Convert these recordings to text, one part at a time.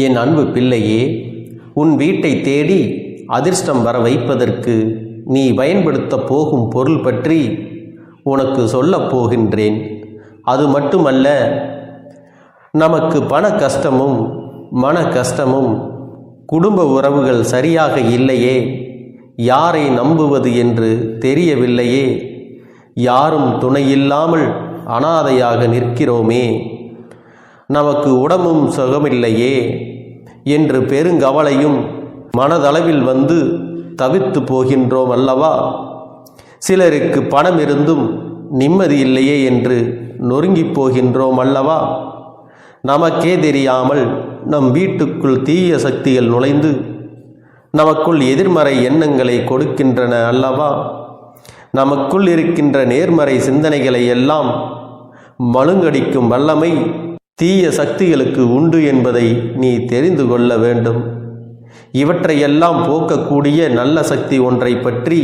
என் அன்பு பிள்ளையே, உன் வீட்டை தேடி அதிர்ஷ்டம் வர வைப்பதற்கு நீ பயன்படுத்தப் போகும் பொருள் பற்றி உனக்கு சொல்லப் போகின்றேன். அது மட்டுமல்ல, நமக்கு பண கஷ்டமும் மன கஷ்டமும், குடும்ப உறவுகள் சரியாக இல்லையே, யாரை நம்புவது என்று தெரியவில்லையே, யாரும் துணையில்லாமல் அனாதையாக நிற்கிறோமே, நமக்கு உடம்பும் சுகமில்லையே என்று பெருங்கவலையும் மனதளவில் வந்து தவித்து போகின்றோம் அல்லவா? சிலருக்கு பணம் இருந்தும் நிம்மதி இல்லையே என்று நொறுங்கி போகின்றோம் அல்லவா? நமக்கே தெரியாமல் நம் வீட்டுக்குள் தீய சக்திகள் நுழைந்து நமக்குள் எதிர்மறை எண்ணங்களை கொடுக்கின்றன அல்லவா? நமக்குள் இருக்கின்ற நேர்மறை சிந்தனைகளை எல்லாம் மழுங்கடிக்கும் வல்லமை தீய சக்திகளுக்கு உண்டு என்பதை நீ தெரிந்து கொள்ள வேண்டும். இவற்றையெல்லாம் போக்கக்கூடிய நல்ல சக்தி ஒன்றை பற்றி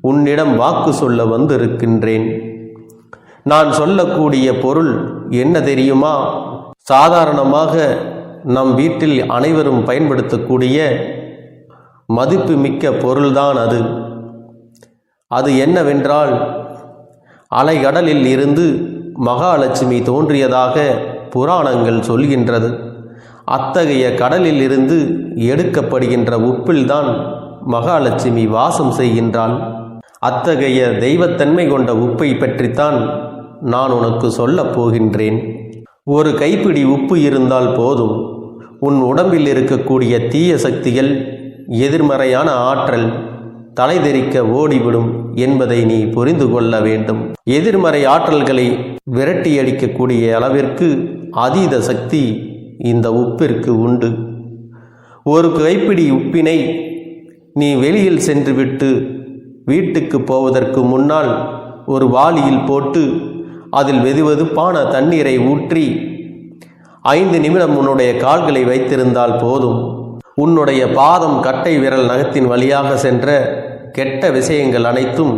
உன்னிடம் வாக்கு சொல்ல வந்திருக்கின்றேன். நான் சொல்லக்கூடிய பொருள் என்ன தெரியுமா? சாதாரணமாக நம் வீட்டில் அனைவரும் பயன்படுத்தக்கூடிய மதிப்புமிக்க பொருள்தான் அது. அது என்னவென்றால், அலைகடலில் இருந்து மகாலட்சுமி தோன்றியதாக புராணங்கள் சொல்கின்றது. அத்தகைய கடலில் இருந்து எடுக்கப்படுகின்ற உப்பில்தான் மகாலட்சுமி வாசம் செய்கின்றாள். அத்தகைய தெய்வத்தன்மை கொண்ட உப்பை பற்றித்தான் நான் உனக்கு சொல்லப் போகின்றேன். ஒரு கைப்பிடி உப்பு இருந்தால் போதும், உன் உடம்பில் இருக்கக்கூடிய தீய சக்திகள், எதிர்மறையான ஆற்றல் தலைதெறிக்க ஓடிவிடும் என்பதை நீ புரிந்து கொள்ள வேண்டும். எதிர்மறை ஆற்றல்களை விரட்டியடிக்கக்கூடிய அளவிற்கு அதீத சக்தி இந்த உப்பிற்கு உண்டு. ஒரு கைப்பிடி உப்பினை நீ வெளியில் சென்றுவிட்டு வீட்டுக்கு போவதற்கு முன்னால் ஒரு வாளியில் போட்டு அதில் வெதுவெதுப்பான தண்ணீரை ஊற்றி 5 நிமிடம் உன்னுடைய கால்களை வைத்திருந்தால் போதும், உன்னுடைய பாதம் கட்டை விரல் நகத்தின் வழியாக சென்ற கெட்ட விஷயங்கள் அனைத்தும்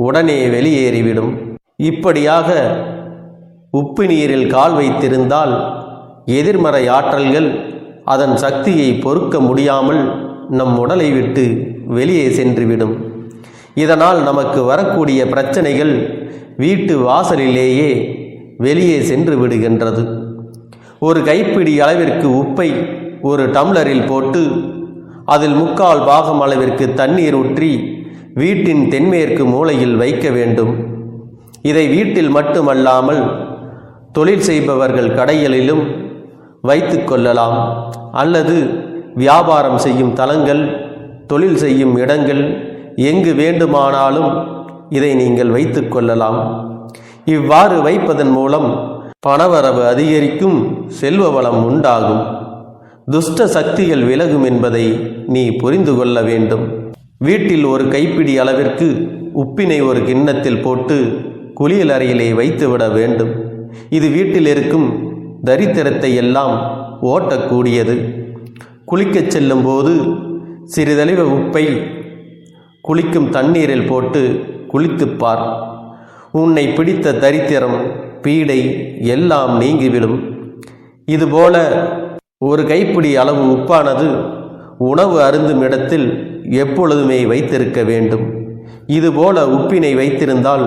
உடனே வெளியேறிவிடும். இப்படியாக உப்பு நீரில் கால் வைத்திருந்தால் எதிர்மறை ஆற்றல்கள் அதன் சக்தியை பொறுக்க முடியாமல் நம் உடலை விட்டு வெளியே சென்றுவிடும். இதனால் நமக்கு வரக்கூடிய பிரச்சனைகள் வீட்டு வாசலிலேயே வெளியே சென்று விடுகின்றது. ஒரு கைப்பிடி அளவிற்கு உப்பை ஒரு டம்ளரில் போட்டு அதில் 3/4 பாகம் அளவிற்கு தண்ணீர் ஊற்றி வீட்டின் தென்மேற்கு மூலையில் வைக்க வேண்டும். இதை வீட்டில் மட்டுமல்லாமல் தொழில் செய்பவர்கள் கடைகளிலும் வைத்து கொள்ளலாம். அல்லது வியாபாரம் செய்யும் தலங்கள், தொழில் செய்யும் இடங்கள், எங்கு வேண்டுமானாலும் இதை நீங்கள் வைத்து கொள்ளலாம். இவ்வாறு வைப்பதன் மூலம் பணவரவு அதிகரிக்கும், செல்வ வளம் உண்டாகும், துஷ்ட சக்திகள் விலகும் என்பதை நீ புரிந்து கொள்ள வேண்டும். வீட்டில் ஒரு கைப்பிடி அளவிற்கு உப்பினை ஒரு கிண்ணத்தில் போட்டு குளியல் அறையிலே வைத்துவிட வேண்டும். இது வீட்டில் இருக்கும் தரித்திரத்தை எல்லாம் ஓட்டக்கூடியது. குளிக்கச் செல்லும் போது சிறிதளவு உப்பை குளிக்கும் தண்ணீரில் போட்டு குளித்துப்பார். உன்னை பிடித்த தரித்திரம், பீடை எல்லாம் நீங்கிவிடும். இதுபோல ஒரு கைப்பிடி அளவு உப்பானது உணவு அருந்தும் இடத்தில் எப்பொழுதுமே வைத்திருக்க வேண்டும். இதுபோல உப்பினை வைத்திருந்தால்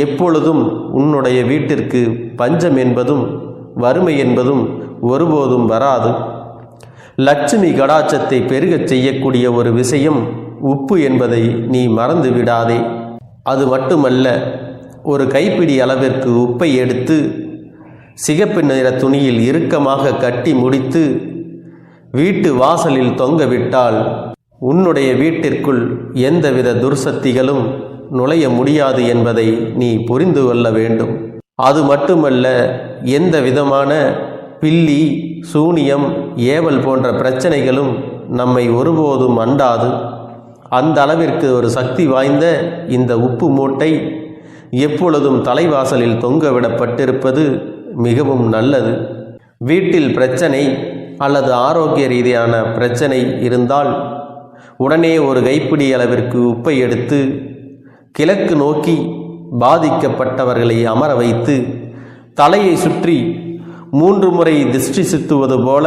எப்பொழுதும் உன்னுடைய வீட்டிற்கு பஞ்சம் என்பதும் வறுமை என்பதும் ஒருபோதும் வராது. லட்சுமி கடாட்சத்தை பெருகச் செய்யக்கூடிய ஒரு விஷயம் உப்பு என்பதை நீ மறந்து விடாதே. அது மட்டுமல்ல, ஒரு கைப்பிடி அளவிற்கு உப்பை எடுத்து சிகப்பு நிற துணியில் இறுக்கமாக கட்டி முடித்து வீட்டு வாசலில் தொங்கவிட்டால் உன்னுடைய வீட்டிற்குள் எந்தவித துர்சக்திகளும் நுழைய முடியாது என்பதை நீ புரிந்து கொள்ள வேண்டும். அது மட்டுமல்ல, எந்த விதமான பில்லி, சூனியம், ஏவல் போன்ற பிரச்சனைகளும் நம்மை ஒருபோதும் அண்டாது. அந்த அளவிற்கு ஒரு சக்தி வாய்ந்த இந்த உப்பு மூட்டை எப்பொழுதும் தலைவாசலில் தொங்கவிடப்பட்டிருப்பது மிகவும் நல்லது. வீட்டில் பிரச்சனை அல்லது ஆரோக்கிய ரீதியான பிரச்சனை இருந்தால் உடனே ஒரு கைப்பிடி அளவிற்கு உப்பை எடுத்து கிழக்கு நோக்கி பாதிக்கப்பட்டவர்களை அமர வைத்து தலையை சுற்றி 3 முறை திஷ்டி சுத்துவது போல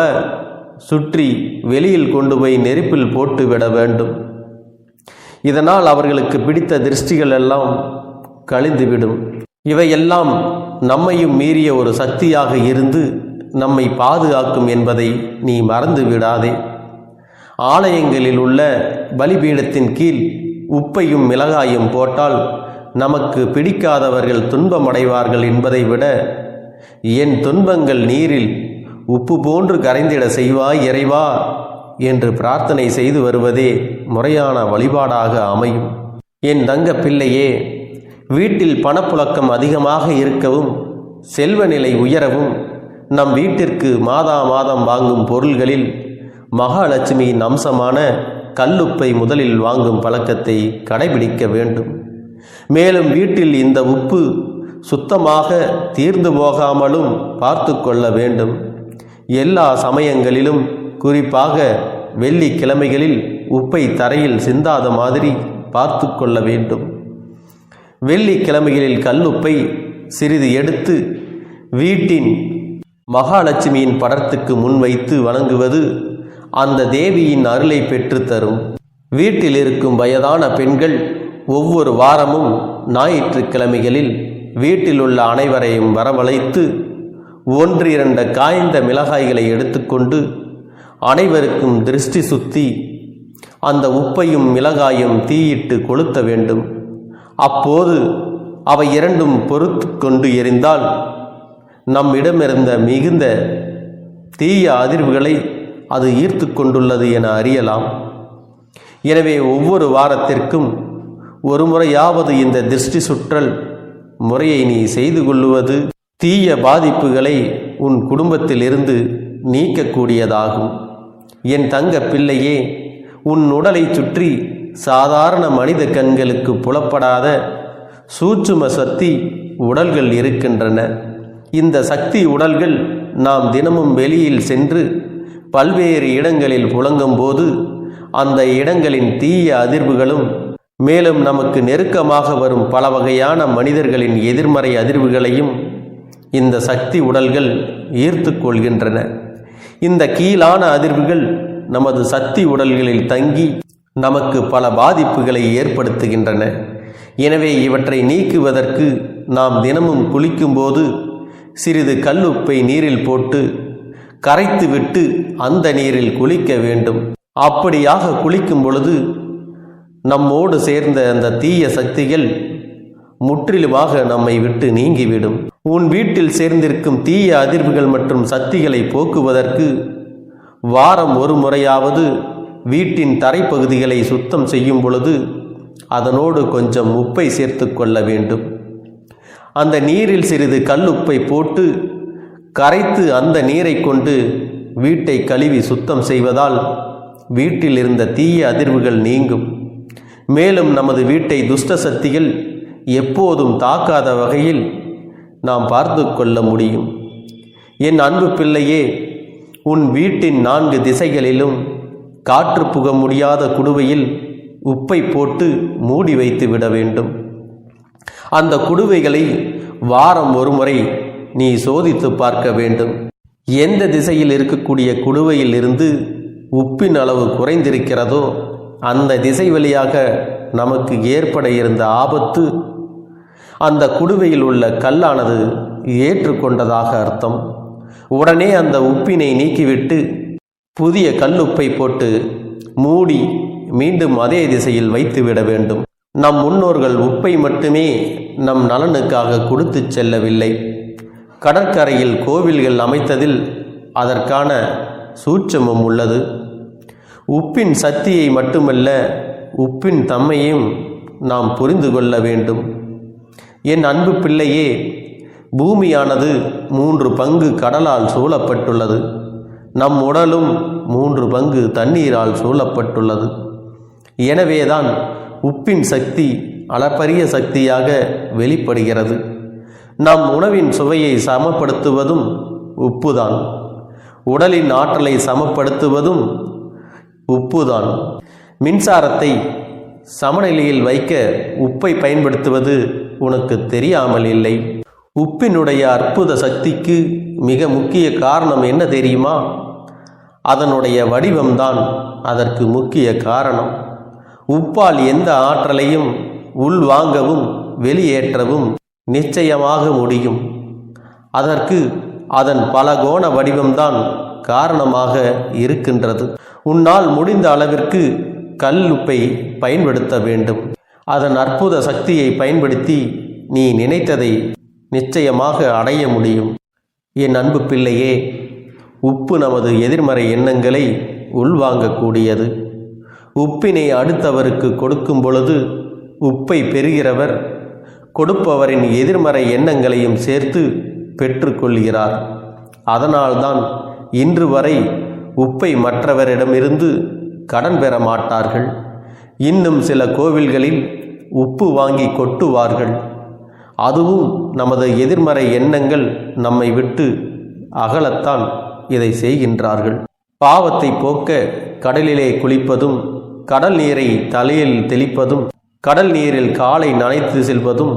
சுற்றி வெளியில் கொண்டு போய் நெருப்பில் போட்டு விட வேண்டும். இதனால் அவர்களுக்கு பிடித்த திருஷ்டிகள் எல்லாம் கழிந்துவிடும். இவையெல்லாம் நம்மையும் மீறிய ஒரு சக்தியாக இருந்து நம்மை பாதுகாக்கும் என்பதை நீ மறந்து விடாதே. ஆலயங்களில் உள்ள பலிபீடத்தின் கீழ் உப்பையும் மிளகாயும் போட்டால் நமக்கு பிடிக்காதவர்கள் துன்பமடைவார்கள் என்பதை விட, என் துன்பங்கள் நீரில் உப்பு போன்று கரைந்திட செய்வாய் இறைவா என்று பிரார்த்தனை செய்து வருவதே முறையான வழிபாடாக அமையும். என் தங்க பிள்ளையே, வீட்டில் பணப்புழக்கம் அதிகமாக இருக்கவும் செல்வநிலை உயரவும் நம் வீட்டிற்கு மாதா மாதம் வாங்கும் பொருள்களில் மகாலட்சுமியின் அம்சமான கல்லுப்பை முதலில் வாங்கும் பழக்கத்தை கடைபிடிக்க வேண்டும். மேலும் வீட்டில் இந்த உப்பு சுத்தமாக தீர்ந்து போகாமலும் பார்த்து கொள்ள வேண்டும். எல்லா சமயங்களிலும், குறிப்பாக வெள்ளிக்கிழமைகளில் உப்பை தரையில் சிந்தாத மாதிரி பார்த்து கொள்ள வேண்டும். வெள்ளிக்கிழமைகளில் கல்லுப்பை சிறிது எடுத்து வீட்டின் மகாலட்சுமியின் படத்துக்கு முன் வைத்து வணங்குவது அந்த தேவியின் அருளை பெற்றுத்தரும். வீட்டில் இருக்கும் வயதான பெண்கள் ஒவ்வொரு வாரமும் ஞாயிற்றுக்கிழமைகளில் வீட்டில் உள்ள அனைவரையும் வரவழைத்து 1-2 காய்ந்த மிளகாய்களை எடுத்துக்கொண்டு அனைவருக்கும் திருஷ்டி சுத்தி அந்த உப்பையும் மிளகாயும் தீயிட்டு கொளுத்த வேண்டும். அப்போது அவை இரண்டும் பொறுத்து கொண்டு எரிந்தால் நம்மிடமிருந்த மிகுந்த தீய அதிர்வுகளை அது ஈர்த்து கொண்டுள்ளது என அறியலாம். எனவே ஒவ்வொரு வாரத்திற்கும் ஒரு முறையாவது இந்த திருஷ்டி சுற்றல் முறையை நீ செய்து கொள்ளுவது தீய பாதிப்புகளை உன் குடும்பத்திலிருந்து நீக்கக்கூடியதாகும். என் தங்க பிள்ளையே, உன் உடலை சுற்றி சாதாரண மனித கண்களுக்கு புலப்படாத சூட்சும சக்தி உடல்கள் இருக்கின்றன. இந்த சக்தி உடல்கள் நாம் தினமும் வெளியில் சென்று பல்வேறு இடங்களில் புழங்கும் போது அந்த இடங்களின் தீய அதிர்வுகளும், மேலும் நமக்கு நெருக்கமாக வரும் பல வகையான மனிதர்களின் எதிர்மறை அதிர்வுகளையும் இந்த சக்தி உடல்கள் ஈர்த்து கொள்கின்றன. இந்த கீழான அதிர்வுகள் நமது சக்தி உடல்களில் தங்கி நமக்கு பல பாதிப்புகளை ஏற்படுத்துகின்றன. எனவே இவற்றை நீக்குவதற்கு நாம் தினமும் குளிக்கும்போது சிறிது கல்லுப்பை நீரில் போட்டு கரைத்துவிட்டு அந்த நீரில் குளிக்க வேண்டும். அப்படியாக குளிக்கும் பொழுது நம்மோடு சேர்ந்த அந்த தீய சக்திகள் முற்றிலுமாக நம்மை விட்டு நீங்கிவிடும். உன் வீட்டில் சேர்ந்திருக்கும் தீய அதிர்வுகள் மற்றும் சக்திகளை போக்குவதற்கு வாரம் ஒரு முறையாவது வீட்டின் தரைப்பகுதிகளை சுத்தம் செய்யும் பொழுது அதனோடு கொஞ்சம் உப்பை சேர்த்து கொள்ள வேண்டும். அந்த நீரில் சிறிது கல்லுப்பை போட்டு கரைத்து அந்த நீரை கொண்டு வீட்டை கழுவி சுத்தம் செய்வதால் வீட்டில் இருந்த தீய அதிர்வுகள் நீங்கும். மேலும் நமது வீட்டை துஷ்ட சக்திகள் எப்போதும் தாக்காத வகையில் நாம் பார்த்து கொள்ள முடியும். என் அன்பு பிள்ளையே, உன் வீட்டின் 4 திசைகளிலும் காற்று புக முடியாத குடுவையில் உப்பை போட்டு மூடி வைத்து விட வேண்டும். அந்த குடுவைகளை வாரம் ஒரு முறை நீ சோதித்து பார்க்க வேண்டும். எந்த திசையில் இருக்கக்கூடிய குடுவையில் இருந்து உப்பின் அளவு குறைந்திருக்கிறதோ அந்த திசை வழியாக நமக்கு ஏற்பட இருந்த ஆபத்து அந்த குடுவையில் உள்ள கல்லானது ஏற்றுக்கொண்டதாக அர்த்தம். உடனே அந்த உப்பினை நீக்கிவிட்டு புதிய கல்லுப்பை போட்டு மூடி மீண்டும் அதே திசையில் வைத்துவிட வேண்டும். நம் முன்னோர்கள் உப்பை மட்டுமே நம் நலனுக்காக கொடுத்து செல்லவில்லை. கடற்கரையில் கோவில்கள் அமைத்ததில் அதற்கான சூட்சமம் உள்ளது. உப்பின் சக்தியை மட்டுமல்ல, உப்பின் தன்மையும் நாம் புரிந்து கொள்ள வேண்டும். என் அன்பு பிள்ளையே, பூமியானது 3 பங்கு கடலால் சூழப்பட்டுள்ளது. நம் உடலும் 3 பங்கு தண்ணீரால் சூழப்பட்டுள்ளது. எனவேதான் உப்பின் சக்தி அளப்பரிய சக்தியாக வெளிப்படுகிறது. நம் உணவின் சுவையை சமப்படுத்துவதும் உப்புதான். உடலின் ஆற்றலை சமப்படுத்துவதும் உப்புதான். மின்சாரத்தை சமநிலையில் வைக்க உப்பை பயன்படுத்துவது உனக்கு தெரியாமல் இல்லை. உப்பினுடைய அற்புத சக்திக்கு மிக முக்கிய காரணம் என்ன தெரியுமா? அதனுடைய வடிவம்தான் அதற்கு முக்கிய காரணம். உப்பால் எந்த ஆற்றலையும் உள்வாங்கவும் வெளியேற்றவும் நிச்சயமாக முடியும். அதற்கு அதன் பலகோண வடிவம்தான் காரணமாக இருக்கின்றது. உன்னால் முடிந்த அளவிற்கு கல் உப்பை பயன்படுத்த வேண்டும். அதன் அற்புத சக்தியை பயன்படுத்தி நீ நினைத்ததை நிச்சயமாக அடைய முடியும். என் அன்பு பிள்ளையே, உப்பு நமது எதிர்மறை எண்ணங்களை உள்வாங்கக்கூடியது. உப்பினை அடுத்தவருக்கு கொடுக்கும் பொழுது உப்பை பெறுகிறவர் கொடுப்பவரின் எதிர்மறை எண்ணங்களையும் சேர்த்து பெற்றுக்கொள்கிறார். அதனால்தான் இன்று வரை உப்பை மற்றவரிடமிருந்து கடன் பெற மாட்டார்கள். இன்னும் சில கோவில்களில் உப்பு வாங்கி கொட்டுவார்கள். அதுவும் நமது எதிர்மறை எண்ணங்கள் நம்மை விட்டு அகலத்தான் இதை செய்கின்றார்கள். பாவத்தை போக்க கடலிலே குளிப்பதும், கடல் நீரை தலையில் தெளிப்பதும், கடல் நீரில் காலை நனைத்து செல்வதும்,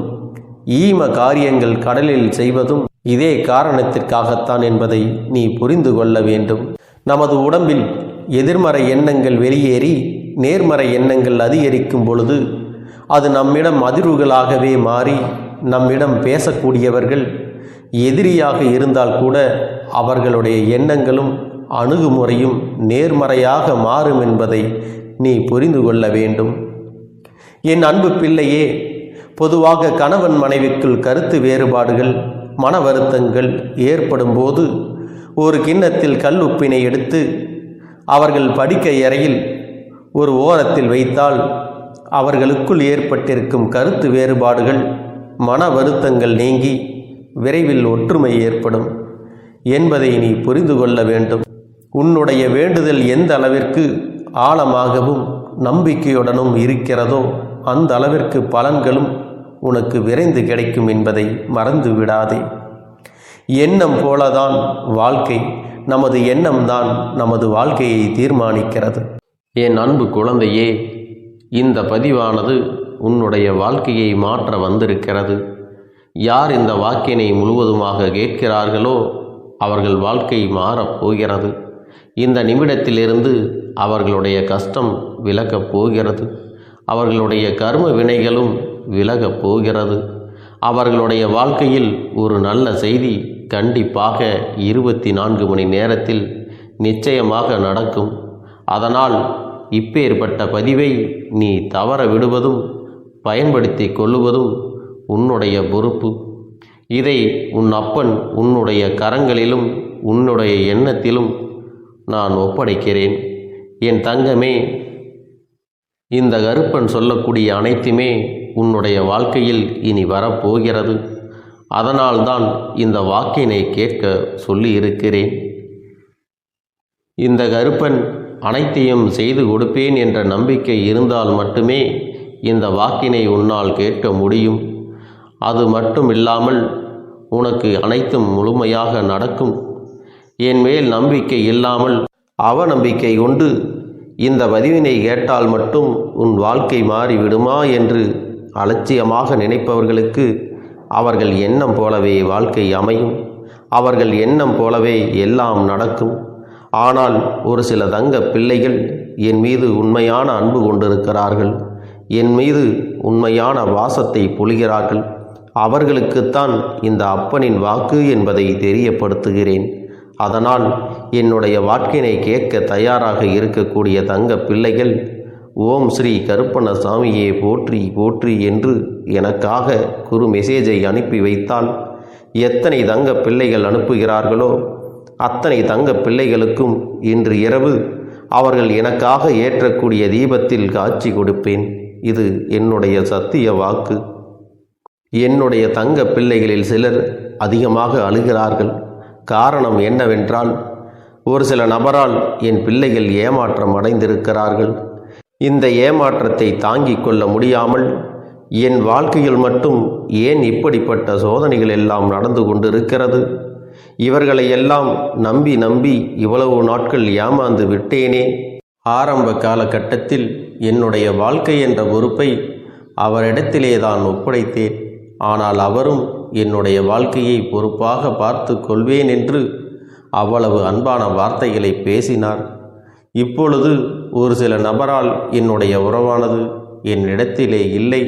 ஈம காரியங்கள் கடலில் செய்வதும் இதே காரணத்திற்காகத்தான் என்பதை நீ புரிந்து கொள்ள வேண்டும். நமது உடம்பில் எதிர்மறை எண்ணங்கள் வெளியேறி நேர்மறை எண்ணங்கள் அதிகரிக்கும் பொழுது அது நம்மிடம் அதிர்வுகளாகவே மாறி நம்மிடம் பேசக்கூடியவர்கள் எதிரியாக இருந்தால் கூட அவர்களுடைய எண்ணங்களும் அணுகுமுறையும் நேர்மறையாக மாறும் என்பதை நீ புரிந்து கொள்ள வேண்டும். என் அன்பு பிள்ளையே, பொதுவாக கணவன் மனைவிக்குள் கருத்து வேறுபாடுகள், மன வருத்தங்கள் ஏற்படும் போது ஒரு கிண்ணத்தில் கல் உப்பினை எடுத்து அவர்கள் படுக்கை அறையில் ஒரு ஓரத்தில் வைத்தால் அவர்களுக்குள் ஏற்பட்டிருக்கும் கருத்து வேறுபாடுகள், மன வருத்தங்கள் நீங்கி விரைவில் ஒற்றுமை ஏற்படும் என்பதை நீ புரிந்து கொள்ள வேண்டும். உன்னுடைய வேண்டுதல் எந்த அளவிற்கு ஆழமாகவும் நம்பிக்கையுடனும் இருக்கிறதோ அந்த அளவிற்கு பலன்களும் உனக்கு விரைந்து கிடைக்கும் என்பதை மறந்து விடாதே. எண்ணம் போலதான் வாழ்க்கை. நமது எண்ணம்தான் நமது வாழ்க்கையை தீர்மானிக்கிறது. என் அன்பு குழந்தையே, இந்த பதிவானது உன்னுடைய வாழ்க்கையை மாற்ற வந்திருக்கிறது. யார் இந்த வாக்கினை முழுவதுமாக கேட்கிறார்களோ அவர்கள் வாழ்க்கை மாறப்போகிறது. இந்த நிமிடத்திலிருந்து அவர்களுடைய கஷ்டம் விலகப் போகிறது. அவர்களுடைய கர்ம வினைகளும் விலகப் போகிறது. அவர்களுடைய வாழ்க்கையில் ஒரு நல்ல செய்தி கண்டிப்பாக 24 மணி நேரத்தில் நிச்சயமாக நடக்கும். அதனால் இப்பேற்பட்ட பதிவை நீ தவற விடுவதும் பயன்படுத்தி கொள்ளுவதும் உன்னுடைய பொறுப்பு. இதை உன் அப்பன் உன்னுடைய கரங்களிலும் உன்னுடைய எண்ணத்திலும் நான் ஒப்படைக்கிறேன். என் தங்கமே, இந்த கருப்பன் சொல்லக்கூடிய அனைத்துமே உன்னுடைய வாழ்க்கையில் இனி வரப்போகிறது. அதனால்தான் இந்த வாக்கினை கேட்க சொல்லி இருக்கிறேன். இந்த கருப்பன் அனைத்தையும் செய்து கொடுப்பேன் என்ற நம்பிக்கை இருந்தால் மட்டுமே இந்த வாக்கினை உன்னால் கேட்க முடியும். அது மட்டும் இல்லாமல் உனக்கு அனைத்தும் முழுமையாக நடக்கும். என் மேல் நம்பிக்கை இல்லாமல் அவநம்பிக்கை கொண்டு இந்த பதிவினை கேட்டால் மட்டும் உன் வாழ்க்கை மாறிவிடுமா என்று அலட்சியமாக நினைப்பவர்களுக்கு அவர்கள் எண்ணம் போலவே வாழ்க்கை அமையும். அவர்கள் எண்ணம் போலவே எல்லாம் நடக்கும். ஆனால் ஒரு சில தங்க பிள்ளைகள் என் மீது உண்மையான அன்பு கொண்டிருக்கிறார்கள். என் மீது உண்மையான வாசத்தை பொழிகிறார்கள். அவர்களுக்குத்தான் இந்த அப்பனின் வாக்கு என்பதை தெரியப்படுத்துகிறேன். அதனால் என்னுடைய வாக்கினை கேட்க தயாராக இருக்கக்கூடிய தங்க பிள்ளைகள் ஓம் ஸ்ரீ கருப்பண்ண சாமியே போற்றி போற்றி என்று எனக்காக குறு மெசேஜை அனுப்பி வைத்தால் எத்தனை தங்க பிள்ளைகள் அனுப்புகிறார்களோ அத்தனை தங்க பிள்ளைகளுக்கும் இன்று இரவு அவர்கள் எனக்காக ஏற்றக்கூடிய தீபத்தில் காட்சி கொடுப்பேன். இது என்னுடைய சத்திய வாக்கு. என்னுடைய தங்க பிள்ளைகளில் சிலர் அதிகமாக அழுகிறார்கள். காரணம் என்னவென்றால், ஒரு சில நபரால் என் பிள்ளைகள் ஏமாற்றம் அடைந்திருக்கிறார்கள். இந்த ஏமாற்றத்தை தாங்கிக் கொள்ள முடியாமல் என் வாழ்க்கையில் மட்டும் ஏன் இப்படிப்பட்ட சோதனைகள் எல்லாம் நடந்து கொண்டிருக்கிறது? இவர்களை எல்லாம் நம்பி நம்பி இவ்வளவு நாட்கள் ஏமாந்து விட்டேனே. ஆரம்ப காலகட்டத்தில் என்னுடைய வாழ்க்கை என்ற பொறுப்பை அவரிடத்திலே தான் ஒப்படைத்தேன். ஆனால் அவரும் என்னுடைய வாழ்க்கையை பொறுப்பாக பார்த்து கொள்வேன் என்று அவ்வளவு அன்பான வார்த்தைகளை பேசினார். இப்பொழுது ஒரு சில நபரால் என்னுடைய உறவானது என்னிடத்திலே இல்லை.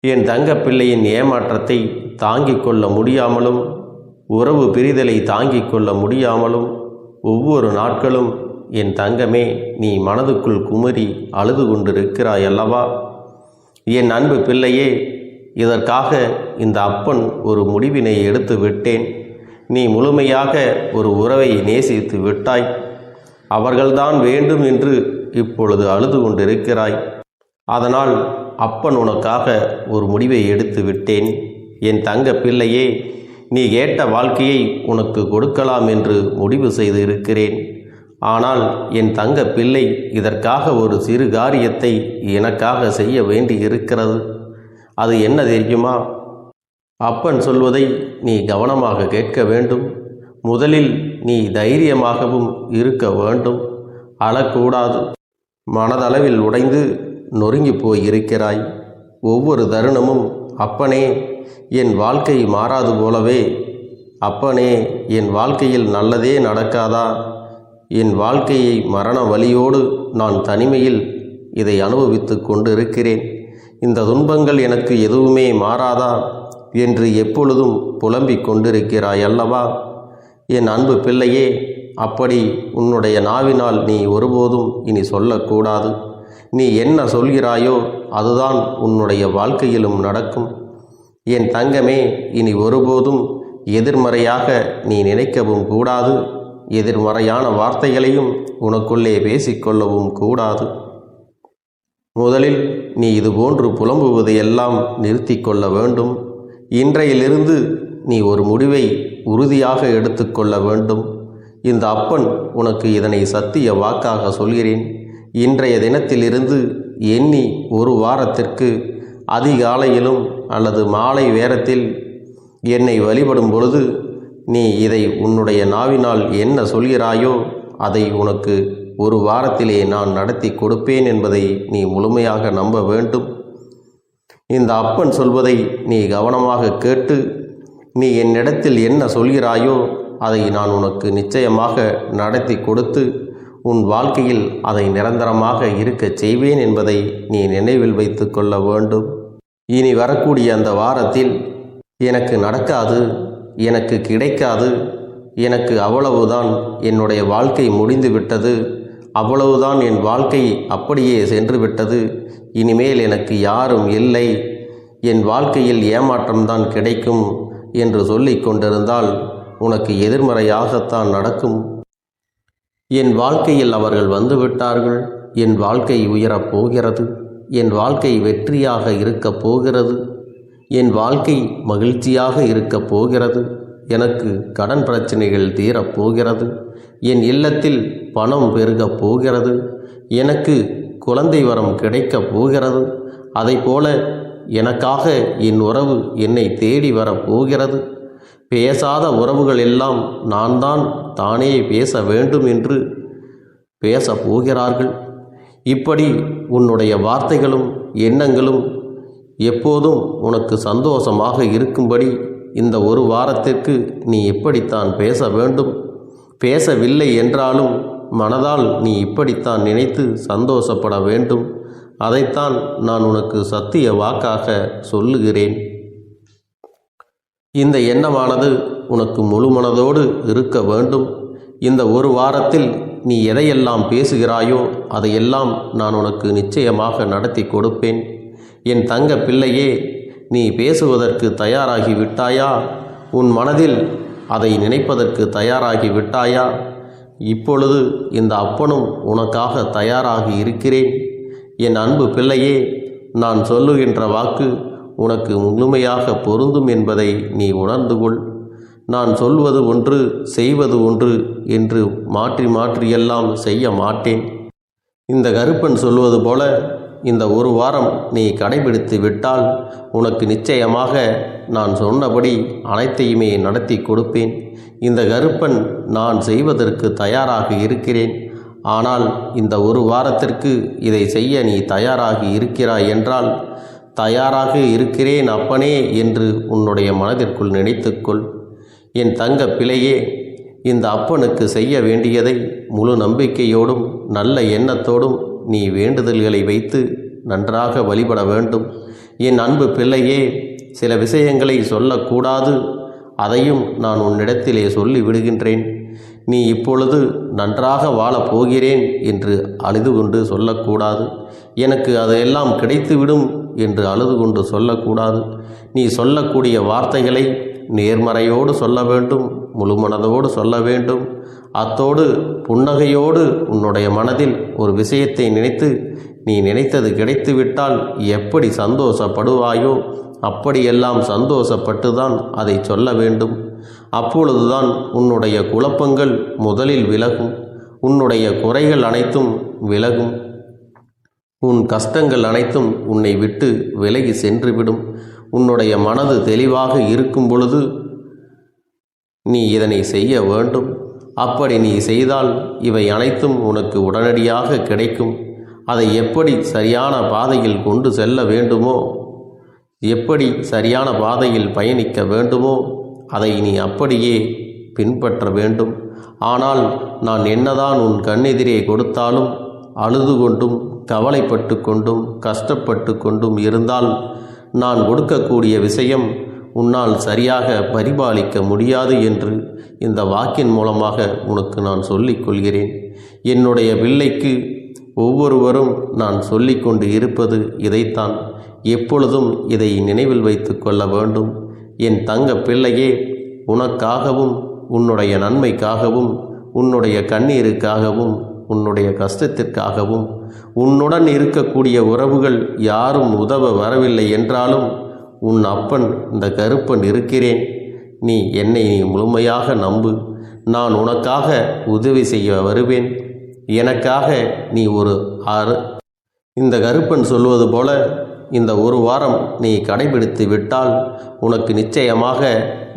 என் தங்க பிள்ளையின் ஏமாற்றத்தை தாங்கிக் கொள்ள முடியாமலும் உறவு பிரிதலை தாங்கிக் கொள்ள முடியாமலும் ஒவ்வொரு நாட்களும் என் தங்கமே நீ மனதுக்குள் குமரி அழுது கொண்டிருக்கிறாய் அல்லவா? என் அன்பு பிள்ளையே, இதற்காக இந்த அப்பன் ஒரு முடிவினை எடுத்து விட்டேன். நீ முழுமையாக ஒரு உறவை நேசித்து விட்டாய். அவர்கள்தான் வேண்டும் என்று இப்பொழுது அழுது கொண்டிருக்கிறாய். அதனால் அப்பன் உனக்காக ஒரு முடிவை எடுத்து விட்டேன். என் தங்க பிள்ளையே, நீ கேட்ட வாழ்க்கையை உனக்கு கொடுக்கலாம் என்று முடிவு செய்து இருக்கிறேன். ஆனால் என் தங்க பிள்ளை, இதற்காக ஒரு சிறு காரியத்தை எனக்காக செய்ய வேண்டி இருக்கிறது. அது என்ன தெரியுமா? அப்பன் சொல்வதை நீ கவனமாக கேட்க வேண்டும். முதலில் நீ தைரியமாகவும் இருக்க வேண்டும். அழக்கூடாது. மனதளவில் உடைந்து நொறுங்கி போய் இருக்கிறாய். ஒவ்வொரு தருணமும் அப்பனே என் வாழ்க்கை மாறாது போலவே, அப்பனே என் வாழ்க்கையில் நல்லதே நடக்காதா, என் வாழ்க்கையை மரண வலியோடு நான் தனிமையில் இதை அனுபவித்து கொண்டு இருக்கிறேன். இந்த துன்பங்கள் எனக்கு எதுவுமே மாறாதா என்று எப்பொழுதும் புலம்பிக் கொண்டிருக்கிறாய் அல்லவா? என் அன்பு பிள்ளையே, அப்படி உன்னுடைய நாவினால் நீ ஒருபோதும் இனி சொல்லக்கூடாது. நீ என்ன சொல்கிறாயோ அதுதான் உன்னுடைய வாழ்க்கையிலும் நடக்கும். என் தங்கமே, இனி ஒருபோதும் எதிர்மறையாக நீ நினைக்கவும் கூடாது. எதிர்மறையான வார்த்தைகளையும் உனக்குள்ளே பேசிக்கொள்ளவும் கூடாது. முதலில் நீ இதுபோன்று புலம்புவதையெல்லாம் நிறுத்தி கொள்ள வேண்டும். இன்றையிலிருந்து நீ ஒரு முடிவை உறுதியாக எடுத்துக்கொள்ள வேண்டும். இந்த அப்பன் உனக்கு இதனை சத்திய வாக்காக சொல்கிறேன். இன்றைய தினத்திலிருந்து எண்ணி ஒரு வாரத்திற்கு அதிகாலையிலும் அல்லது மாலை நேரத்தில் என்னை வழிபடும் பொழுது நீ இதை உன்னுடைய நாவினால் என்ன சொல்கிறாயோ அதை உனக்கு ஒரு வாரத்திலே நான் நடத்தி கொடுப்பேன் என்பதை நீ முழுமையாக நம்ப வேண்டும். இந்த அப்பன் சொல்வதை நீ கவனமாக கேட்டு நீ என்னிடத்தில் என்ன சொல்கிறாயோ அதை நான் உனக்கு நிச்சயமாக நடத்தி கொடுத்து உன் வாழ்க்கையில் அதை நிரந்தரமாக இருக்கச் செய்வேன் என்பதை நீ நினைவில் வைத்து கொள்ள வேண்டும். இனி வரக்கூடிய அந்த வாரத்தில் எனக்கு நடக்காது, எனக்கு கிடைக்காது, எனக்கு அவ்வளவுதான், என்னுடைய வாழ்க்கை முடிந்து விட்டது, அவ்வளவுதான், என் வாழ்க்கை அப்படியே சென்று விட்டது, இனிமேல் எனக்கு யாரும் இல்லை, என் வாழ்க்கையில் ஏமாற்றம்தான் கிடைக்கும் என்று சொல்லிக் கொண்டிருந்தால் உனக்கு எதிர்மறையாகத்தான் நடக்கும். என் வாழ்க்கையில் அவர்கள் வந்துவிட்டார்கள். என் வாழ்க்கை உயரப் போகிறது. என் வாழ்க்கை வெற்றியாக இருக்கப் போகிறது. என் வாழ்க்கை மகிழ்ச்சியாக இருக்கப் போகிறது. எனக்கு கடன் பிரச்சனைகள் தீரப்போகிறது. என் இல்லத்தில் பணம் பெருகப் போகிறது. எனக்கு குழந்தை வரம் கிடைக்கப் போகிறது. அதைப்போல எனக்காக என் உறவு என்னை தேடி வரப்போகிறது. பேசாத உறவுகள் எல்லாம் நான் தான் தானே பேச வேண்டும் என்று பேசப் போகிறார்கள். இப்படி உன்னுடைய வார்த்தைகளும் எண்ணங்களும் எப்போதும் உனக்கு சந்தோஷமாக இருக்கும்படி இந்த ஒரு வாரத்திற்கு நீ இப்படித்தான் பேச வேண்டும். பேசவில்லை என்றாலும் மனதால் நீ இப்படித்தான் நினைத்து சந்தோஷப்பட வேண்டும். அதைத்தான் நான் உனக்கு சத்திய வாக்காக சொல்லுகிறேன். இந்த எண்ணமானது உனக்கு முழு மனதோடு இருக்க வேண்டும். இந்த ஒரு வாரத்தில் நீ எதையெல்லாம் பேசுகிறாயோ அதையெல்லாம் நான் உனக்கு நிச்சயமாக நடத்தி கொடுப்பேன். என் தங்க பிள்ளையே, நீ பேசுவதற்கு தயாராகி விட்டாயா? உன் மனதில் அதை நினைப்பதற்கு தயாராகி விட்டாயா? இப்பொழுது இந்த அப்பனும் உனக்காக தயாராகி இருக்கிறேன். என் அன்பு பிள்ளையே, நான் சொல்லுகின்ற வாக்கு உனக்கு முழுமையாக பொருந்தும் என்பதை நீ உணர்ந்து கொள். நான் சொல்வது ஒன்று செய்வது ஒன்று என்று மாற்றி மாற்றியெல்லாம் செய்ய மாட்டேன். இந்த கருப்பன் சொல்வது போல இந்த ஒரு வாரம் நீ கடைபிடித்து விட்டால் உனக்கு நிச்சயமாக நான் சொன்னபடி அனைத்தையுமே நடத்தி கொடுப்பேன். இந்த கருப்பன் நான் செய்வதற்கு தயாராக இருக்கிறேன். ஆனால் இந்த ஒரு வாரத்திற்கு இதை செய்ய நீ தயாராகி இருக்கிறாய் என்றால், தயாராக இருக்கிறேன் அப்பனே என்று உன்னுடைய மனதிற்குள் நினைத்துக்கொள். என் தங்க பிள்ளையே, இந்த அப்பனுக்கு செய்ய வேண்டியதை முழு நம்பிக்கையோடும் நல்ல எண்ணத்தோடும் நீ வேண்டுதல்களை வைத்து நன்றாக வழிபட வேண்டும். என் அன்பு பிள்ளையே, சில விஷயங்களை சொல்லக்கூடாது, அதையும் நான் உன்னிடத்திலே சொல்லி விடுகின்றேன். நீ இப்பொழுது நன்றாக வாழப் போகிறேன் என்று அழுது கொண்டு சொல்லக்கூடாது. எனக்கு அதையெல்லாம் கிடைத்துவிடும் என்று அழுது கொண்டு சொல்லக்கூடாது. நீ சொல்லக்கூடிய வார்த்தைகளை நேர்மறையோடு சொல்ல வேண்டும், முழுமனதோடு சொல்ல வேண்டும். அத்தோடு புன்னகையோடு உன்னுடைய மனதில் ஒரு விஷயத்தை நினைத்து நீ நினைத்தது கிடைத்துவிட்டால் எப்படி சந்தோஷப்படுவாயோ அப்படியெல்லாம் சந்தோஷப்பட்டுதான் அதை சொல்ல வேண்டும். அப்பொழுதுதான் உன்னுடைய குழப்பங்கள் முதலில் விலகும், உன்னுடைய குறைகள் அனைத்தும் விலகும், உன் கஷ்டங்கள் அனைத்தும் உன்னை விட்டு விலகி சென்றுவிடும். உன்னுடைய மனது தெளிவாக இருக்கும் பொழுது நீ இதனை செய்ய வேண்டும். அப்படி நீ செய்தால் இவை அனைத்தும் உனக்கு உடனடியாக கிடைக்கும். அதை எப்படி சரியான பாதையில் கொண்டு செல்ல வேண்டுமோ, எப்படி சரியான பாதையில் பயணிக்க வேண்டுமோ அதை நீ அப்படியே பின்பற்ற வேண்டும். ஆனால் நான் என்னதான் உன் கண்ணெதிரே கொடுத்தாலும் அழுது கொண்டும் கவலைப்பட்டு கொண்டும் கஷ்டப்பட்டு கொண்டும் இருந்தால் நான் கொடுக்கக்கூடிய விஷயம் உன்னால் சரியாக பரிபாலிக்க முடியாது என்று இந்த வாக்கின் மூலமாக உனக்கு நான் சொல்லிக் கொள்கிறேன். என்னுடைய பிள்ளைக்கு ஒவ்வொருவரும் நான் சொல்லிக்கொண்டு இருப்பது இதைத்தான். எப்பொழுதும் இதை நினைவில் வைத்து கொள்ள வேண்டும். என் தங்க பிள்ளையே, உனக்காகவும் உன்னுடைய நன்மைக்காகவும் உன்னுடைய கண்ணீருக்காகவும் உன்னுடைய கஷ்டத்திற்காகவும் உன்னுடன் இருக்கக்கூடிய உறவுகள் யாரும் உதவ வரவில்லை என்றாலும் உன் அப்பன் இந்த கருப்பன் இருக்கிறேன். நீ என்னை முழுமையாக நம்பு. நான் உனக்காக உதவி செய்ய வருவேன். எனக்காக நீ இந்த கருப்பன் சொல்வது போல இந்த ஒரு வாரம் நீ கடைபிடித்து விட்டால் உனக்கு நிச்சயமாக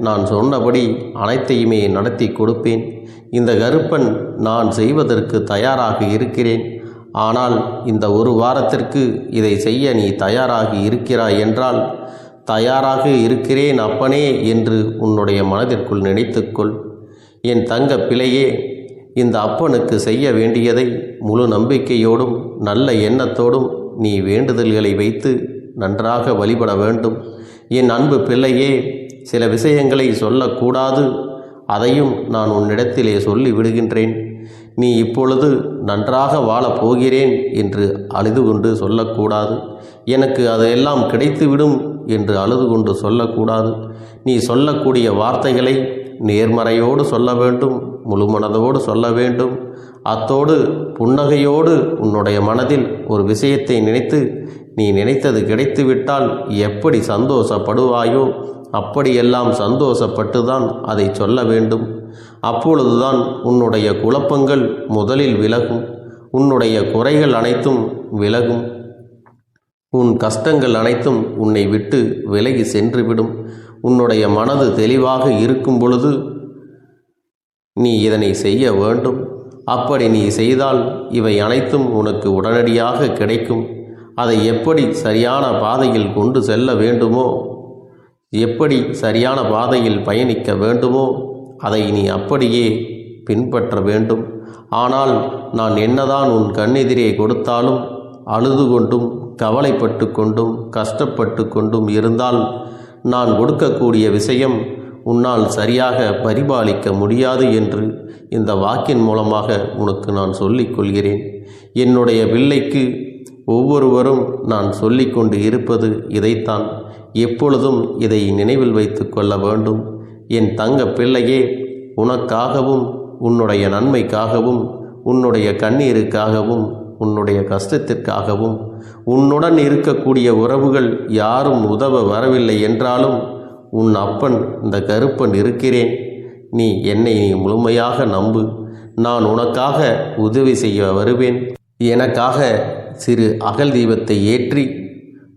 நான் சொன்னபடி அனைத்தையுமே நடத்தி கொடுப்பேன். இந்த கருப்பன் நான் செய்வதற்கு தயாராக இருக்கிறேன். ஆனால் இந்த ஒரு வாரத்திற்கு இதை செய்ய நீ தயாராகி இருக்கிறாய் என்றால், தயாராக இருக்கிறேன் அப்பனே என்று உன்னுடைய மனதிற்குள் நினைத்துக்கொள். என் தங்க பிள்ளையே, இந்த அப்பனுக்கு செய்ய வேண்டியதை முழு நம்பிக்கையோடும் நல்ல எண்ணத்தோடும் நீ வேண்டுதல்களை வைத்து நன்றாக வழிபட வேண்டும். என் அன்பு பிள்ளையே, சில விஷயங்களை சொல்லக்கூடாது, அதையும் நான் உன்னிடத்திலே சொல்லி விடுகின்றேன். நீ இப்பொழுது நன்றாக வாழப் போகிறேன் என்று அழுது கொண்டு சொல்லக்கூடாது. எனக்கு அதையெல்லாம் கிடைத்துவிடும் என்று அழுது கொண்டு சொல்லக்கூடாது. நீ சொல்லக்கூடிய வார்த்தைகளை நேர்மறையோடு சொல்ல வேண்டும், முழுமனதோடு சொல்ல வேண்டும். அத்தோடு புன்னகையோடு உன்னுடைய மனதில் ஒரு விஷயத்தை நினைத்து நீ நினைத்தது கிடைத்துவிட்டால் எப்படி சந்தோஷப்படுவாயோ அப்படியெல்லாம் சந்தோஷப்பட்டுதான் அதை சொல்ல வேண்டும். அப்பொழுதுதான் உன்னுடைய குழப்பங்கள் முதலில் விலகும், உன்னுடைய குறைகள் அனைத்தும் விலகும், உன் கஷ்டங்கள் அனைத்தும் உன்னை விட்டு விலகி சென்றுவிடும். உன்னுடைய மனது தெளிவாக இருக்கும் பொழுது நீ இதனை செய்ய வேண்டும். அப்படி நீ செய்தால் இவை அனைத்தும் உனக்கு உடனடியாக கிடைக்கும். அதை எப்படி சரியான பாதையில் கொண்டு செல்ல வேண்டுமோ, எப்படி சரியான பாதையில் பயணிக்க வேண்டுமோ அதை நீ அப்படியே பின்பற்ற வேண்டும். ஆனால் நான் என்னதான் உன் கண்ணெதிரே கொடுத்தாலும் அழுது கொண்டும் கவலைப்பட்டு கொண்டும் கஷ்டப்பட்டு கொண்டும் இருந்தால் நான் கொடுக்கக்கூடிய விஷயம் உன்னால் சரியாக பரிபாலிக்க முடியாது என்று இந்த வாக்கின் மூலமாக உனக்கு நான் சொல்லிக் கொள்கிறேன். என்னுடைய பிள்ளைக்கு ஒவ்வொருவரும் நான் சொல்லிக்கொண்டு இருப்பது இதைத்தான். எப்பொழுதும் இதை நினைவில் வைத்து கொள்ள வேண்டும். என் தங்க பிள்ளையே, உனக்காகவும் உன்னுடைய நன்மைக்காகவும் உன்னுடைய கண்ணீருக்காகவும் உன்னுடைய கஷ்டத்திற்காகவும் உன்னுடன் இருக்கக்கூடிய உறவுகள் யாரும் உதவ வரவில்லை என்றாலும் உன் அப்பன் இந்த கருப்பன் இருக்கிறேன். நீ என்னை முழுமையாக நம்பு. நான் உனக்காக உதவி செய்ய வருவேன். எனக்காக சிறு அகல் தீபத்தை ஏற்றி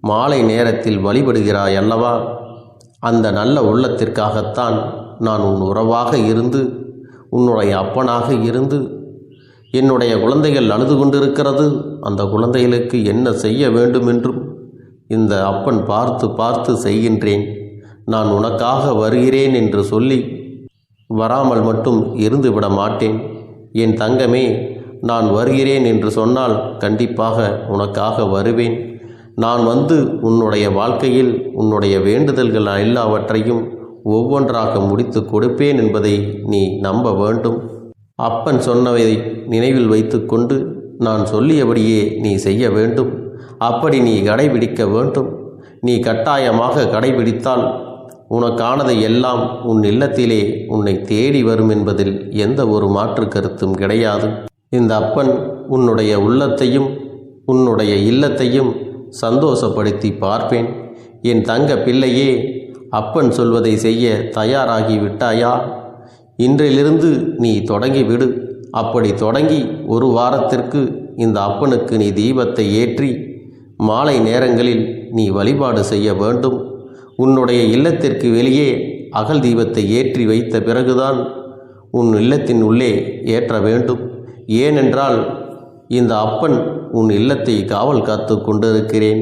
மாலை நேரத்தில் வழிபடுகிறாய் அல்லவா? அந்த நல்ல உள்ளத்திற்காகத்தான் நான் உன் உறவாக இருந்து உன்னுடைய அப்பனாக இருந்து என்னுடைய குழந்தைகள் அழுது கொண்டிருக்கிறது, அந்த குழந்தைகளுக்கு என்ன செய்ய வேண்டும் என்றும் இந்த அப்பன் பார்த்து பார்த்து செய்கின்றேன். நான் உனக்காக வருகிறேன் என்று சொல்லி வராமல் மட்டும் இருந்துவிட மாட்டேன். என் தங்கமே, நான் வருகிறேன் என்று சொன்னால் கண்டிப்பாக உனக்காக வருவேன். நான் வந்து உன்னுடைய வாழ்க்கையில் உன்னுடைய வேண்டுதல்கள் எல்லாவற்றையும் ஒவ்வொன்றாக முடித்து கொடுப்பேன் என்பதை நீ நம்ப வேண்டும். அப்பன் சொன்னவை நினைவில் வைத்துக்கொண்டு நான் சொல்லியபடியே நீ செய்ய வேண்டும். அப்படி நீ கடைபிடிக்க வேண்டும். நீ கட்டாயமாக கடைபிடித்தால் உனக்கானதை எல்லாம் உன் இல்லத்திலே உன்னை தேடி வரும் என்பதில் எந்த ஒரு மாற்று கருத்தும் கிடையாது. இந்த அப்பன் உன்னுடைய உள்ளத்தையும் உன்னுடைய இல்லத்தையும் சந்தோஷப்படுத்தி பார்ப்பேன். என் தங்க பிள்ளையே, அப்பன் சொல்வதை செய்ய தயாராகி விட்டாயா? இன்றிலிருந்து நீ தொடங்கிவிடு. அப்படி தொடங்கி ஒரு வாரத்திற்கு இந்த அப்பனுக்கு நீ தீபத்தை ஏற்றி மாலை நேரங்களில் நீ வழிபாடு செய்ய வேண்டும். உன்னுடைய இல்லத்திற்கு வெளியே அகல் தீபத்தை ஏற்றி வைத்த பிறகுதான் உன் இல்லத்தின் உள்ளே ஏற்ற வேண்டும். ஏனென்றால் இந்த அப்பன் உன் இல்லத்தை காவல் காத்து கொண்டிருக்கிறேன்.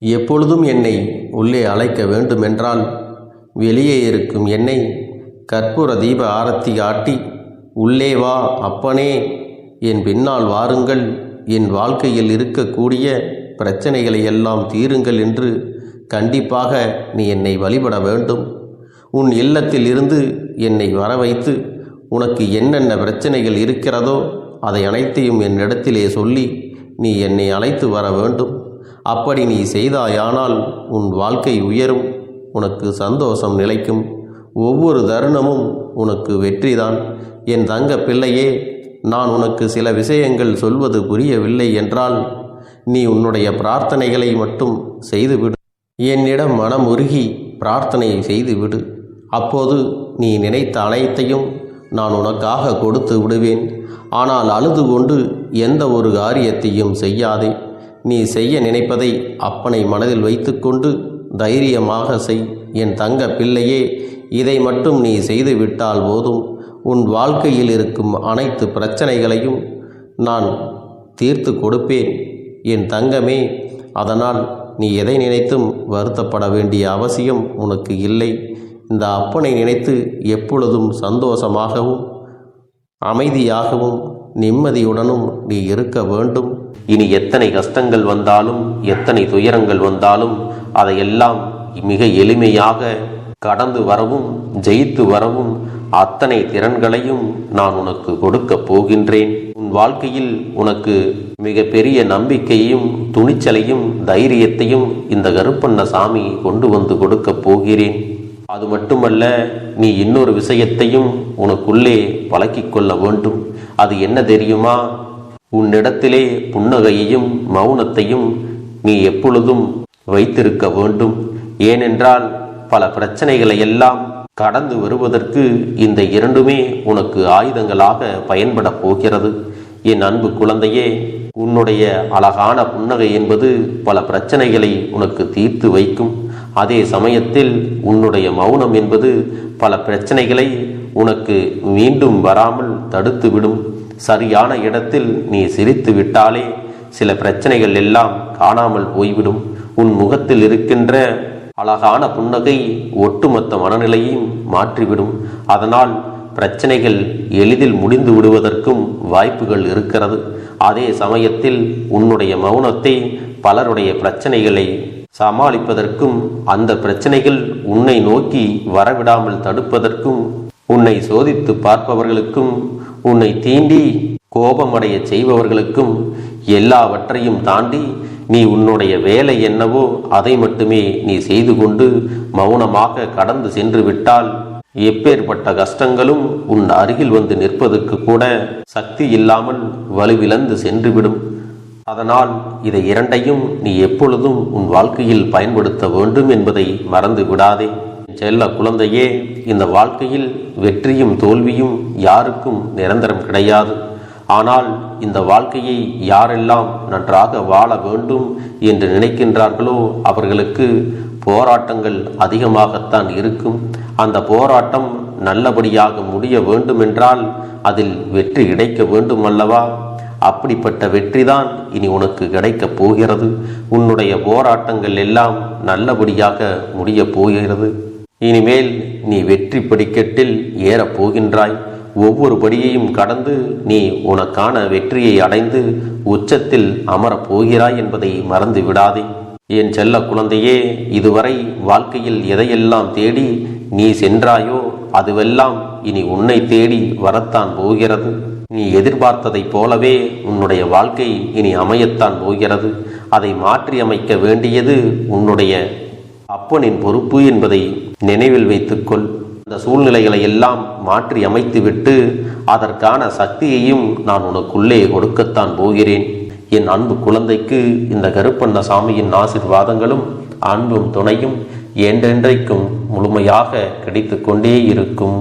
எப்பொழுதும் என்னை உள்ளே அழைக்க வேண்டுமென்றால் வெளியே இருக்கும் என்னை கற்பூர தீப ஆரத்தி காட்டி உள்ளே வா அப்பனே, என் பின்னால் வாருங்கள், என் வாழ்க்கையில் இருக்கக்கூடிய பிரச்சனைகளை எல்லாம் தீருங்கள் என்று கண்டிப்பாக நீ என்னை வழிபட வேண்டும். உன் இல்லத்தில் இருந்து என்னை வர வைத்து உனக்கு என்னென்ன பிரச்சனைகள் இருக்கிறதோ அதை அனைத்தையும் என்னிடத்திலே சொல்லி நீ என்னை அழைத்து வர வேண்டும். அப்படி நீ செய்தாயானால் உன் வாழ்க்கை உயரும், உனக்கு சந்தோஷம் நிலைக்கும், ஒவ்வொரு தருணமும் உனக்கு வெற்றிதான். என் தங்க பிள்ளையே, நான் உனக்கு சில விஷயங்கள் சொல்வது புரியவில்லை என்றால் நீ உன்னுடைய பிரார்த்தனைகளை மட்டும் செய்துவிடு. என்னிடம் மனம் உருகி பிரார்த்தனை செய்துவிடு. அப்போது நீ நினைத்த அனைத்தையும் நான் உனக்காக கொடுத்து விடுவேன். ஆனால் அழுது கொண்டு எந்த ஒரு காரியத்தையும் செய்யாதே. நீ செய்ய நினைப்பதை அப்பனை மனதில் வைத்துக்கொண்டு தைரியமாக செய். என் தங்க பிள்ளையே, இதை மட்டும் நீ செய்துவிட்டால் போதும். உன் வாழ்க்கையில் இருக்கும் அனைத்து பிரச்சனைகளையும் நான் தீர்த்து கொடுப்பேன் என் தங்கமே. அதனால் நீ எதை நினைத்தும் வருத்தப்பட வேண்டிய அவசியம் உனக்கு இல்லை. இந்த அப்பனை நினைத்து எப்பொழுதும் சந்தோஷமாகவும் அமைதியாகவும் நிம்மதியுடனும் நீ இருக்க வேண்டும். இனி எத்தனை கஷ்டங்கள் வந்தாலும் எத்தனை துயரங்கள் வந்தாலும் அதையெல்லாம் மிக எளிமையாக கடந்து வரவும் ஜெயித்து வரவும் அத்தனை திறன்களையும் நான் உனக்கு கொடுக்க போகின்றேன். உன் வாழ்க்கையில் உனக்கு மிக பெரிய நம்பிக்கையையும் துணிச்சலையும் தைரியத்தையும் இந்த கருப்பண்ணசாமி கொண்டு வந்து கொடுக்க போகிறேன். அது மட்டுமல்ல, நீ இன்னொரு விஷயத்தையும் உனக்குள்ளே பழக்கிக் கொள்ள வேண்டும். அது என்ன தெரியுமா? உன்னிடத்திலே புன்னகையையும் மௌனத்தையும் நீ எப்பொழுதும் வைத்திருக்க வேண்டும். ஏனென்றால் பல பிரச்சனைகளை எல்லாம் கடந்து வருவதற்கு இந்த இரண்டுமே உனக்கு ஆயுதங்களாக பயன்பட போகிறது. என் அன்பு குழந்தையே, உன்னுடைய அழகான புன்னகை என்பது பல பிரச்சனைகளை உனக்கு தீர்த்து வைக்கும். அதே சமயத்தில் உன்னுடைய மௌனம் என்பது பல பிரச்சனைகளை உனக்கு மீண்டும் வராமல் தடுத்துவிடும். சரியான இடத்தில் நீ சிரித்து விட்டாலே சில பிரச்சனைகள் எல்லாம் காணாமல் போய்விடும். உன் முகத்தில் இருக்கின்ற அழகான புன்னகை ஒட்டுமொத்த மனநிலையையும் மாற்றிவிடும். அதனால் பிரச்சனைகள் எளிதில் முடிந்து விடுவதற்கும் வாய்ப்புகள் இருக்கிறது. அதே சமயத்தில் உன்னுடைய மௌனத்தை பலருடைய பிரச்சனைகளை சமாளிப்பதற்கும் அந்த பிரச்சனைகள் உன்னை நோக்கி வரவிடாமல் தடுப்பதற்கும் உன்னை சோதித்து பார்ப்பவர்களுக்கும் உன்னை தீண்டி கோபமடைய செய்பவர்களுக்கும் எல்லாவற்றையும் தாண்டி நீ உன்னுடைய வேலை என்னவோ அதை மட்டுமே நீ செய்து கொண்டு மௌனமாக கடந்து சென்று விட்டால் எப்பேற்பட்ட கஷ்டங்களும் உன் அருகில் வந்து நிற்பதற்கு கூட சக்தி இல்லாமல் வலுவிழந்து சென்றுவிடும். அதனால் இதை இரண்டையும் நீ எப்பொழுதும் உன் வாழ்க்கையில் பயன்படுத்த வேண்டும் என்பதை மறந்து விடாதே. செல்ல குழந்தையே, இந்த வாழ்க்கையில் வெற்றியும் தோல்வியும் யாருக்கும் நிரந்தரம் கிடையாது. ஆனால் இந்த வாழ்க்கையை யாரெல்லாம் நன்றாக வாழ வேண்டும் என்று நினைக்கின்றார்களோ அவர்களுக்கு போராட்டங்கள் அதிகமாகத்தான் இருக்கும். அந்த போராட்டம் நல்லபடியாக முடிய வேண்டுமென்றால் அதில் வெற்றி கிடைக்க வேண்டும் அல்லவா? அப்படிப்பட்ட வெற்றிதான் இனி உனக்கு கிடைக்கப் போகிறது. உன்னுடைய போராட்டங்கள் எல்லாம் நல்லபடியாக முடிய போகிறது. இனிமேல் நீ வெற்றி படிக்கட்டில் ஏறப் போகின்றாய். ஒவ்வொரு படியையும் கடந்து நீ உனக்கான வெற்றியை அடைந்து உச்சத்தில் அமரப் போகிறாய் என்பதை மறந்து விடாதே. என் செல்ல குழந்தையே, இதுவரை வாழ்க்கையில் எதையெல்லாம் தேடி நீ சென்றாயோ அதுவெல்லாம் இனி உன்னை தேடி வரத்தான் போகிறது. நீ எதிர்பார்த்ததைப் போலவே உன்னுடைய வாழ்க்கை இனி அமையத்தான் போகிறது. அதை மாற்றி அமைக்க வேண்டியது உன்னுடைய அப்பனின் பொறுப்பு என்பதை நினைவில் வைத்துக்கொள். அந்த சூழ்நிலைகளை எல்லாம் மாற்றி அமைத்துவிட்டு அதற்கான சக்தியையும் நான் உனக்குள்ளே கொடுக்கத்தான் போகிறேன். என் அன்பு குழந்தைக்கு இந்த கருப்பண்ணசாமியின் ஆசீர்வாதங்களும் அன்பும் துணையும் என்றென்றைக்கும் முழுமையாக கிடைத்து கொண்டே இருக்கும்.